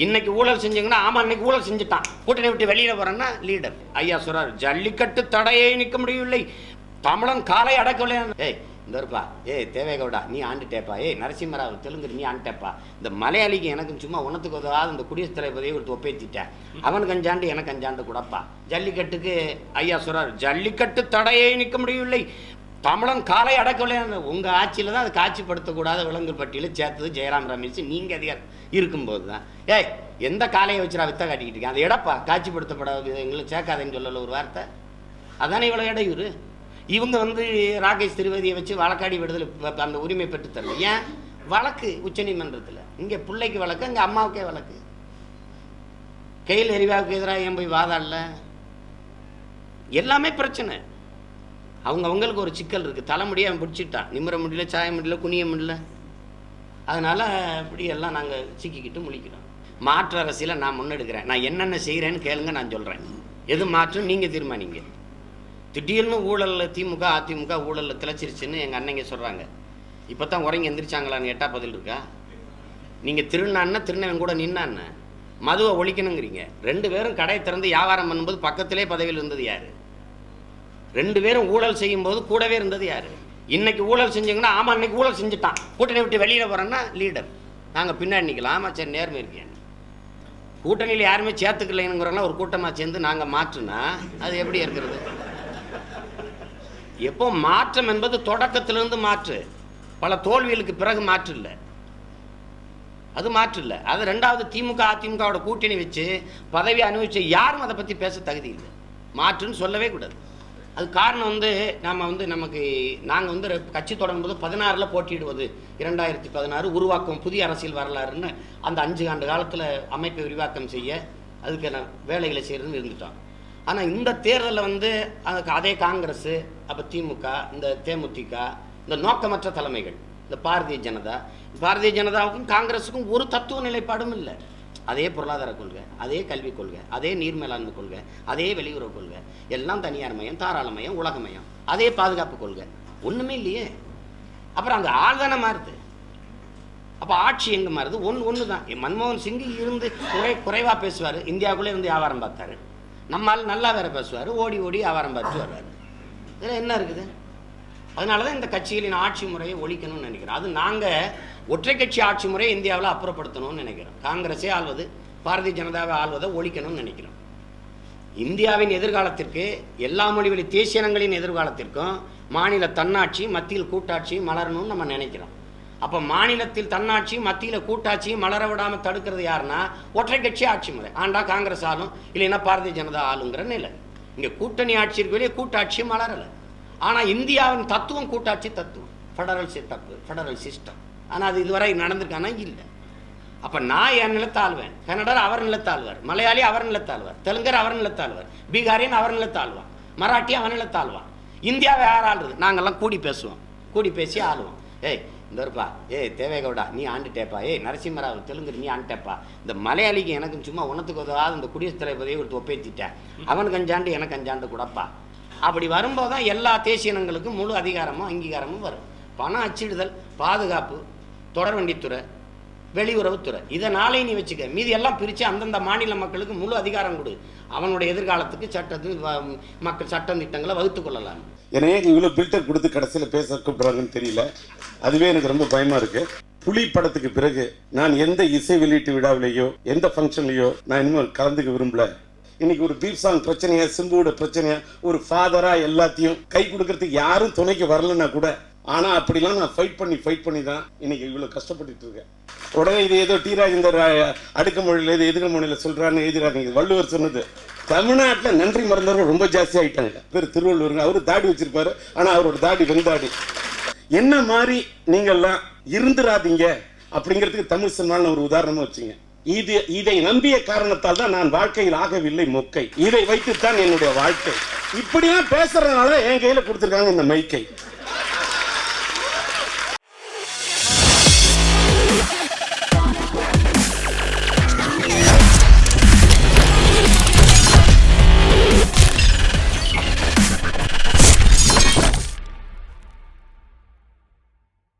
இன்னைக்கு ஊழல் செஞ்சீங்கன்னா ஆமா இன்னைக்கு ஊழல் செஞ்சுட்டான் கூட்டணி விட்டு வெளியில போறேன்னா லீடர் ஐயா சொல்றாரு ஜல்லிக்கட்டு தடையை நிற்க முடியவில்லை தமிழன் காலை அடக்கவில்லை. ஏய் இந்த இருப்பா ஏய் தேவேகவுடா நீ ஆண்டுட்டேப்பா ஏய் நரசிம்மராவ் தெலுங்கு நீ ஆண்டுட்டேப்பா இந்த மலையாளிக்கு எனக்கு சும்மா ஒன்னத்துக்கு உதவாது இந்த குடியரசுத் தலைவரையை ஒரு ஒப்பேத்திட்டேன் அவனுக்கு அஞ்சாண்டு எனக்கு அஞ்சாண்டு கூடப்பா ஜல்லிக்கட்டுக்கு ஐயா சொல்றாரு ஜல்லிக்கட்டு தடையை நிற்க முடியவில்லை தமிழன் காலை அடக்கவில்லை. உங்கள் ஆட்சியில் தான் அதை காட்சிப்படுத்தக்கூடாத விலங்கு பட்டியலில் சேர்த்தது ஜெயராம் ரமேஷ் நீங்கள் அதிகாரம் இருக்கும்போது தான். ஏய் எந்த காலையை வச்சுடா வித்த காட்டிக்கிட்டு இருக்கேன் அதை எடப்பா காட்சிப்படுத்தப்படாத எங்களை சேர்க்காதேன்னு சொல்லல ஒரு வார்த்தை அதானே இவ்வளோ இடையூறு. இவங்க ராகேஷ் திரிவேதியை வச்சு வழக்காடி விடுதலை அந்த உரிமை பெற்றுத்தரல. ஏன் வழக்கு உச்சநீதிமன்றத்தில் இங்கே பிள்ளைக்கு வழக்கு அங்கே அம்மாவுக்கே வழக்கு கையில் எரிவாவுக்கு எதிராக ஏன் போய் வாதாடல எல்லாமே பிரச்சனை. அவங்களுக்கு ஒரு சிக்கல் இருக்குது தலைமுடியை அவன் பிடிச்சிட்டான் நிமிர முடியல சாய முடியல குனிய முடியல அதனால் இப்படி எல்லாம் நாங்கள் சிக்கிக்கிட்டு முழிக்கிறோம். மாற்று அரசியலை நான் முன்னெடுக்கிறேன் நான் என்னென்ன செய்கிறேன்னு கேளுங்க நான் சொல்கிறேன் எது மாற்றும் நீங்கள் தீர்மானிங்க. திடீர்னு ஊழலில் திமுக அதிமுக ஊழலில் திளைச்சிருச்சுன்னு எங்கள் அண்ணங்க சொல்கிறாங்க. இப்போ தான் உறங்கி எந்திரிச்சாங்களான்னு எட்டா பதில் இருக்கா? நீங்கள் திருநான்னா திருநவன் கூட நின்னான்னு மதுவை ஒழிக்கணுங்கிறீங்க. 2 பேரும் கடையை திறந்து வியாபாரம் பண்ணும்போது பக்கத்திலே பதவியில் இருந்தது யார்? 2 பேரும் ஊழல் செய்யும் போது கூடவே இருந்தது யாரு? இன்னைக்கு ஊழல் செஞ்சீங்கன்னா ஆமா இன்னைக்கு ஊழல் செஞ்சுட்டான் கூட்டணி விட்டு வெளியில போறேன்னா லீடர் நாங்கள் பின்னாடி நிற்கலாம். ஆமா சரி நேர்மை இருக்கேன் கூட்டணியில் யாருமே சேர்த்துக்கலைங்கிறவங்களாம் ஒரு கூட்டமாக சேர்ந்து நாங்கள் மாற்றுனா அது எப்படி இருக்கிறது? எப்போ மாற்றம் என்பது தொடக்கத்திலிருந்து மாற்று பல தோல்விகளுக்கு பிறகு மாற்று இல்லை அது மாற்று இல்லை. அது 2வது திமுக அதிமுகவோட கூட்டணி வச்சு பதவி அனுபவிச்ச யாரும் அதை பற்றி பேச தகுதி இல்லை. மாற்றுன்னு சொல்லவே கூடாது. அது காரணம் நமக்கு நாங்கள் கட்சி தொடங்கும் போது 16 போட்டியிடுவது 2016 உருவாக்கும் புதிய அரசியல் வரலாறுன்னு அந்த 5 ஆண்டு காலத்தில் அமைப்பை விரிவாக்கம் செய்ய அதுக்கான வேலைகளை செய்யறதுன்னு இருந்துட்டோம். ஆனால் இந்த தேர்தலில் அதே காங்கிரஸ் அப்போ திமுக இந்த தேமுதிக இந்த நோக்கமற்ற தலைமைகள் இந்த பாரதிய ஜனதாவுக்கும் காங்கிரஸுக்கும் ஒரு தத்துவ நிலைப்பாடும் இல்லை. அதே பொருளாதார கொள்கை அதே கல்விக் கொள்கை அதே நீர் மேலாண்மை கொள்கை அதே வெளியுறவு கொள்கை எல்லாம் தனியார் மயம் தாராளமயம் உலகமயம் அதே பாதுகாப்பு கொள்கை ஒன்றுமே இல்லையே. அப்புறம் அங்கே ஆள் தானே மாறுது. அப்போ ஆட்சி எங்கே மாறுது? ஒன்று தான். மன்மோகன் சிங் இருந்து குறைவாக பேசுவார் இந்தியாவுக்குள்ளே வியாபாரம் பார்த்தாரு. நம்மால் நல்லா வேற பேசுவார் ஓடி வியாபாரம் பார்த்து வர்றாரு. இதில் என்ன இருக்குது? அதனால தான் இந்த கட்சிகளின் ஆட்சி முறையை ஒழிக்கணும்னு நினைக்கிறோம். அது நாங்கள் ஒற்றை கட்சி ஆட்சி முறையை இந்தியாவில் அப்புறப்படுத்தணும்னு நினைக்கிறோம். காங்கிரஸே ஆள்வது பாரதிய ஜனதாவை ஆள்வதை ஒழிக்கணும்னு நினைக்கிறோம். இந்தியாவின் எதிர்காலத்திற்கு எல்லா மொழிவழி தேசிய இனங்களின் எதிர்காலத்திற்கும் மாநில தன்னாட்சி மத்தியில் கூட்டாட்சி மலரணும்னு நம்ம நினைக்கிறோம். அப்போ மாநிலத்தில் தன்னாட்சி மத்தியில் கூட்டாட்சியும் மலர விடாமல் தடுக்கிறது யாருன்னா ஒற்றை கட்சி ஆட்சி முறை. ஆண்டா காங்கிரஸ் ஆளும் இல்லைன்னா பாரதிய ஜனதா ஆளுங்கிற நிலை. இங்கே கூட்டணி ஆட்சி இருக்கு வெளியே கூட்டாட்சி மலரலை. ஆனால் இந்தியாவின் தத்துவம் கூட்டாட்சி தத்துவம் ஃபெடரல் சிஸ்டம். ஆனால் அது இதுவரை நடந்திருக்கானா இல்லை. அப்போ நான் என் நிலத்தாழ்வேன் கன்னடர் அவர் நிலத்தாழ்வார் மலையாளி அவர் நிலத்தாழ்வார் தெலுங்கர் அவர் நிலத்தாழ்வார் பீகாரியன் அவர் நிலத்தாழ்வான் மராட்டி அவன் நிலத்தாழ்வான். இந்தியாவை யார் ஆளுறது? நாங்கள்லாம் கூடி பேசுவோம் கூடி பேசி ஆளுவோம். ஏய் இந்த இருப்பா ஏய் தேவேகவுடா நீ ஆண்டுட்டேப்பா ஏய் நரசிம்மராவ் தெலுங்கு நீ ஆண்டுட்டேப்பா இந்த மலையாளிக்கு எனக்கு சும்மா ஒன்னத்துக்கு உதவாது இந்த குடியரசுத் தலைவரையை ஒரு ஒப்பேத்திட்டேன் அவனுக்கு அஞ்சாண்டு எனக்கு அஞ்சாண்டு கூடப்பா. அப்படி வரும்போது தான் எல்லா தேசிய இனங்களுக்கும் முழு அதிகாரமும் அங்கீகாரமும் வரும். பணம் அச்சிடுதல் பாதுகாப்பு தொடர்வண்டித்துறை வெளியுறவுத்துறை இதை நாளே நீ வச்சுக்க மீதி எல்லாம் பிரித்து அந்தந்த மாநில மக்களுக்கு முழு அதிகாரம் கொடு. அவனுடைய எதிர்காலத்துக்கு மக்கள் சட்டம் திட்டங்களை வகுத்து கொள்ளலாம். எனவே இவ்வளோ பில்டர் கொடுத்து கடைசியில் பேச கூப்பிட்றாங்கன்னு தெரியல. அதுவே எனக்கு ரொம்ப பயமாக இருக்குது. புலி படத்துக்கு பிறகு நான் எந்த இசை வெளியீட்டு விழாவிலேயோ எந்த ஃபங்க்ஷன்லையோ நான் இனிமேல் கலந்துக்க விரும்பல. இன்னைக்கு ஒரு பீப் சாங் பிரச்சனையா சிம்புவோட பிரச்சனையா ஒரு ஃபாதரா எல்லாத்தையும் கை கொடுக்கறதுக்கு யாரும் துணைக்கு வரலன்னா கூட ஆனா அப்படிலாம் நான் ஃபைட் பண்ணி தான் இன்னைக்கு இவ்வளவு கஷ்டப்பட்டு இருக்கேன். உடனே இது ஏதோ டீராஜேந்தர் அடுக்க மொழியில இது எதிர்க்க மொழியில சொல்றான்னு எழுதுறாங்க. வள்ளுவர் சொன்னது தமிழ்நாட்டில் நன்றி மறந்தவர்கள் ரொம்ப ஜாஸ்தி ஆயிட்டாங்க. பேர் திருவள்ளுவருங்க. அவரு தாடி வச்சிருப்பாரு ஆனா அவரோட தாடி வெந்தாடி. என்ன மாதிரி நீங்கள்லாம் இருந்துராதீங்க அப்படிங்கிறதுக்கு தமிழ் சினிமான்னு ஒரு உதாரணமா வச்சுங்க. இதை நம்பிய காரணத்தால் தான் நான் வாழ்க்கையில் ஆகவில்லை மொக்கை. இதை வைத்துத்தான் என்னுடைய வாழ்க்கை. இப்படிலாம் பேசுறதுனால என் கையில கொடுத்துருக்காங்க இந்த மைக்கை.